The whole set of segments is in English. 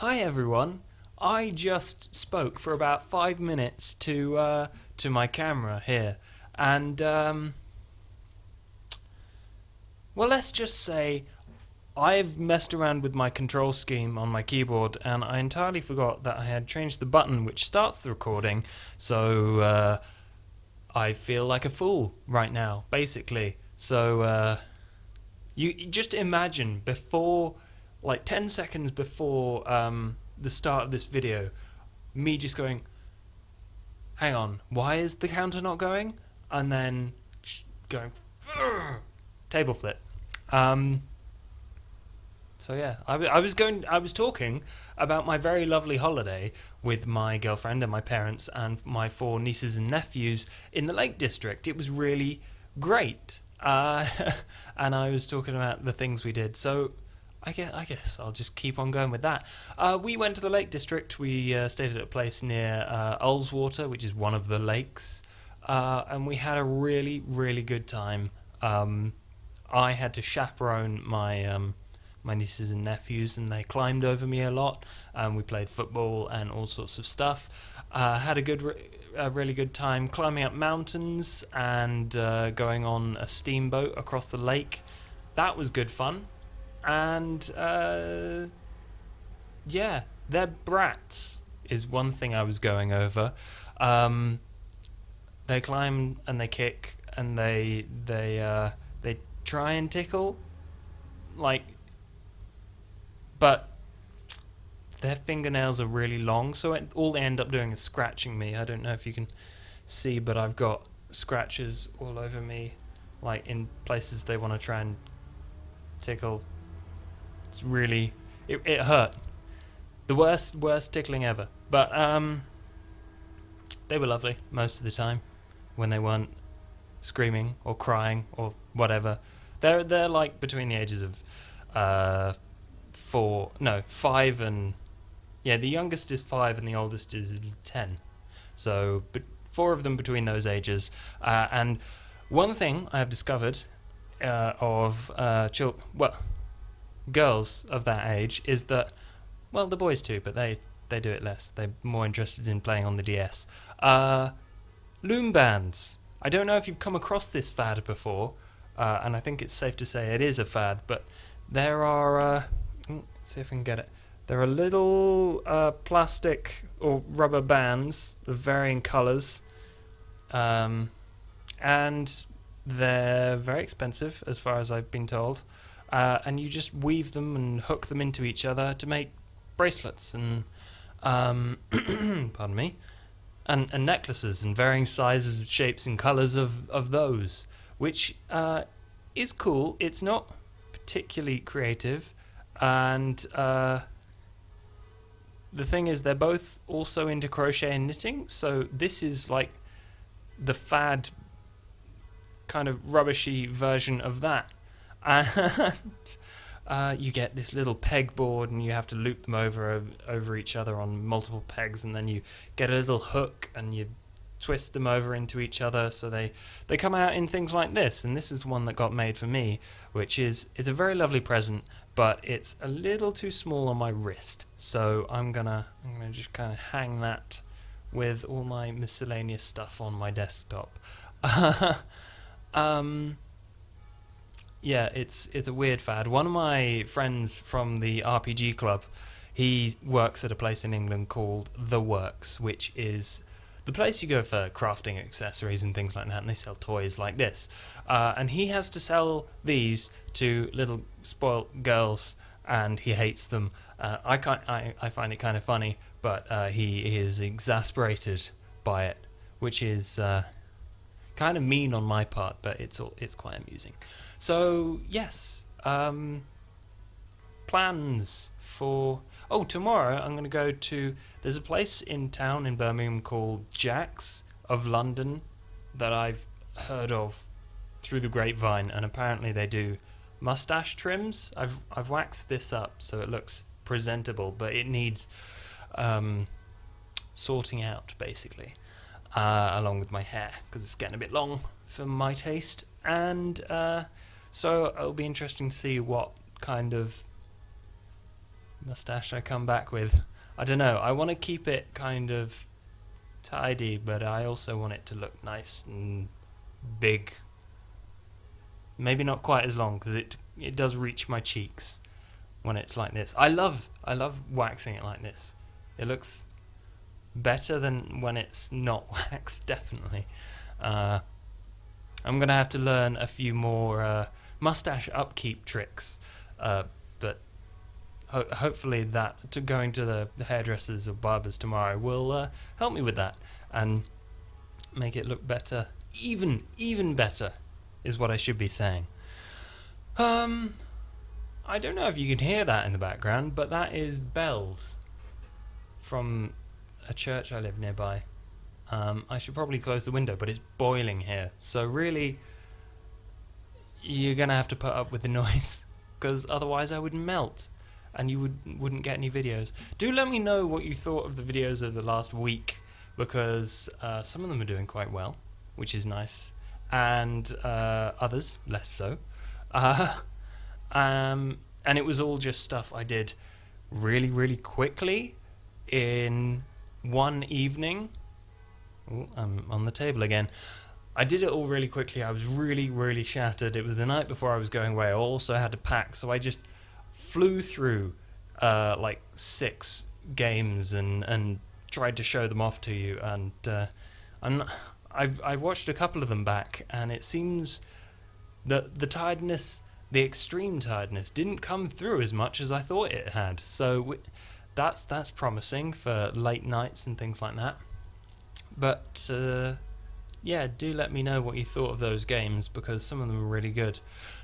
Hi everyone. I just spoke for about 5 minutes to my camera here, and well, let's just say I've messed around with my control scheme on my keyboard, and I entirely forgot that I had changed the button which starts the recording. So I feel like a fool right now, basically. So you just imagine before, like 10 seconds before the start of this video, me just going, hang on, why is the counter not going? And then going, table flip. So yeah, I was talking about my very lovely holiday with my girlfriend and my parents and my 4 nieces and nephews in the Lake District. It was really great, and I was talking about the things we did. So I guess I'll just keep on going with that. We went to the Lake District. We stayed at a place near Ullswater, which is one of the lakes, and we had a really, really good time. I had to chaperone my nieces and nephews, and they climbed over me a lot. We played football and all sorts of stuff. Had a really good time climbing up mountains and going on a steamboat across the lake. That was good fun. And yeah, they're brats is one thing I was going over. They climb and they kick and they try and tickle, like, but their fingernails are really long, so all they end up doing is scratching me. I don't know if you can see, but I've got scratches all over me, like in places they want to try and tickle. It's really, it hurt. The worst tickling ever. But they were lovely most of the time when they weren't screaming or crying or whatever. They're like between the ages of 5 and, yeah, the youngest is 5 and the oldest is 10. So, but 4 of them between those ages. And one thing I have discovered of girls of that age is that, well, the boys too, but they do it less. They're more interested in playing on the DS. Loom bands. I don't know if you've come across this fad before, and I think it's safe to say it is a fad, but there are, let's see if I can get it. There are little plastic or rubber bands of varying colours, and they're very expensive as far as I've been told. And you just weave them and hook them into each other to make bracelets and pardon me, and necklaces and varying sizes, shapes, and colours of those, which is cool. It's not particularly creative, and the thing is, they're both also into crochet and knitting. So this is like the fad kind of rubbishy version of that. And you get this little pegboard, and you have to loop them over each other on multiple pegs, and then you get a little hook and you twist them over into each other, so they come out in things like this. And this is one that got made for me, which is, it's a very lovely present, but it's a little too small on my wrist. So I'm gonna just kind of hang that with all my miscellaneous stuff on my desktop. Yeah, it's a weird fad. One of my friends from the RPG club, he works at a place in England called The Works, which is the place you go for crafting accessories and things like that, and they sell toys like this. And he has to sell these to little spoilt girls, and he hates them. I find it kind of funny, but he is exasperated by it, which is kind of mean on my part, but it's quite amusing. So yes, plans for tomorrow I'm going to go to, there's a place in town in Birmingham called Jack's of London that I've heard of through the grapevine, and apparently they do mustache trims. I've waxed this up so it looks presentable, but it needs sorting out basically, along with my hair, because it's getting a bit long for my taste. And so it'll be interesting to see what kind of mustache I come back with. I don't know. I want to keep it kind of tidy, but I also want it to look nice and big. Maybe not quite as long because it does reach my cheeks when it's like this. I love waxing it like this. It looks better than when it's not waxed, definitely. I'm gonna have to learn a few more mustache upkeep tricks, but hopefully that going to the hairdressers or barbers tomorrow will help me with that and make it look better, even better, is what I should be saying. I don't know if you can hear that in the background, but that is bells from a church I live nearby. I should probably close the window, but it's boiling here, so really you're gonna have to put up with the noise because otherwise I would melt and you wouldn't get any videos. Do let me know what you thought of the videos of the last week, because some of them are doing quite well, which is nice, and others less so. And it was all just stuff I did really quickly in one evening. Ooh, I'm on the table again. I did it all really quickly. I was really shattered. It was the night before I was going away. I also had to pack, so I just flew through like 6 games and tried to show them off to you. And I watched a couple of them back, and it seems that the tiredness, the extreme tiredness, didn't come through as much as I thought it had. So that's promising for late nights and things like that. But yeah, do let me know what you thought of those games, because some of them were really good.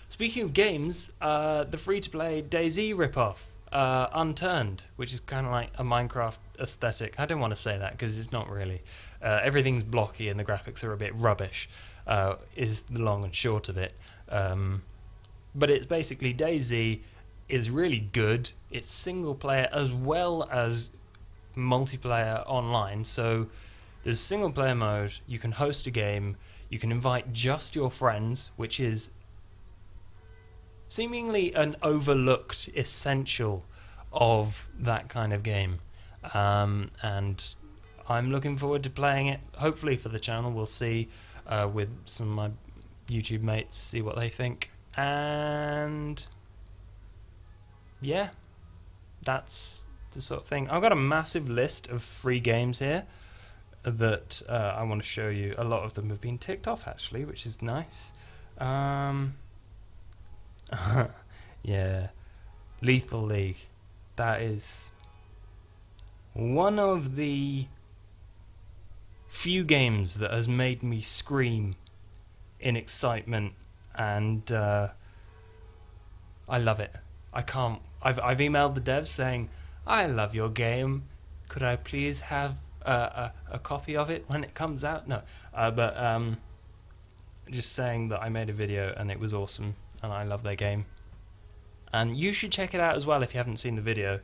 Speaking of games, the free-to-play DayZ ripoff, Unturned, which is kind of like a Minecraft aesthetic. I don't want to say that because it's not really. Everything's blocky and the graphics are a bit rubbish, is the long and short of it. But it's basically DayZ is really good. It's single player as well as multiplayer online. So there's single player mode, you can host a game, you can invite just your friends, which is seemingly an overlooked essential of that kind of game. And I'm looking forward to playing it, hopefully for the channel. We'll see, with some of my YouTube mates, see what they think. And yeah, that's the sort of thing. I've got a massive list of free games here that I want to show you. A lot of them have been ticked off actually, which is nice. Yeah, Lethal League. That is one of the few games that has made me scream in excitement, and I love it. I can't. I've emailed the devs saying, I love your game. Could I please have a copy of it when it comes out? No, but just saying that I made a video and it was awesome, and I love their game. And you should check it out as well if you haven't seen the video.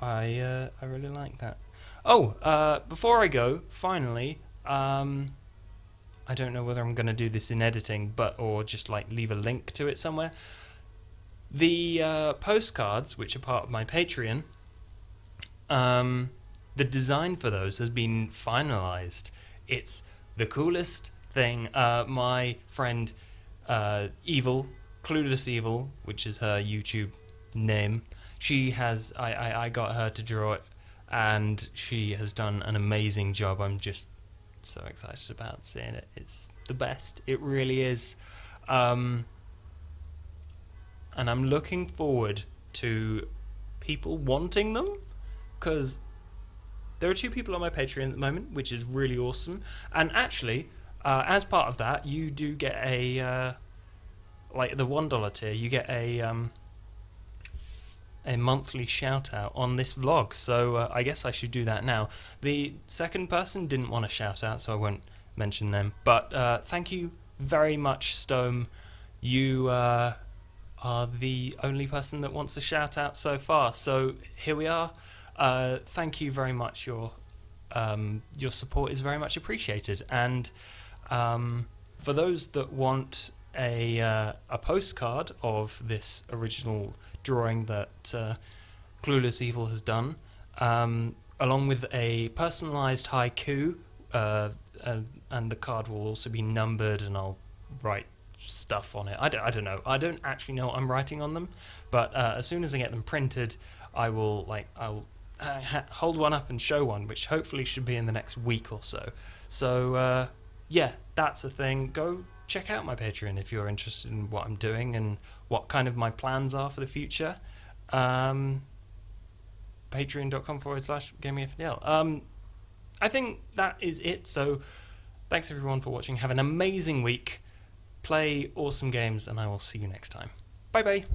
I really like that. Oh, before I go, finally, I don't know whether I'm going to do this in editing, or just like leave a link to it somewhere. The postcards, which are part of my Patreon, the design for those has been finalized. It's the coolest thing. My friend Clueless Evil, which is her YouTube name, she has, I got her to draw it, and she has done an amazing job. I'm just so excited about seeing it. It's the best. It really is. And I'm looking forward to people wanting them, because there are 2 people on my Patreon at the moment, which is really awesome. And actually, as part of that, you do get a like the $1 tier, you get a monthly shout out on this vlog. So I guess I should do that now. The second person didn't want a shout out, so I won't mention them. But thank you very much, Stome. You are the only person that wants a shout out so far. So here we are. Thank you very much. Your support is very much appreciated. And for those that want a postcard of this original drawing that Clueless Evil has done, along with a personalised haiku, and the card will also be numbered, and I'll write stuff on it. I don't know. I don't actually know what I'm writing on them, but as soon as I get them printed, I'll hold one up and show one, which hopefully should be in the next week or so. So yeah, that's a thing. Go check out my Patreon if you're interested in what I'm doing and what kind of my plans are for the future. Patreon.com/GamingFTL. I think that is it. So thanks everyone for watching. Have an amazing week. Play awesome games, and I will see you next time. Bye bye.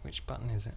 Which button is it?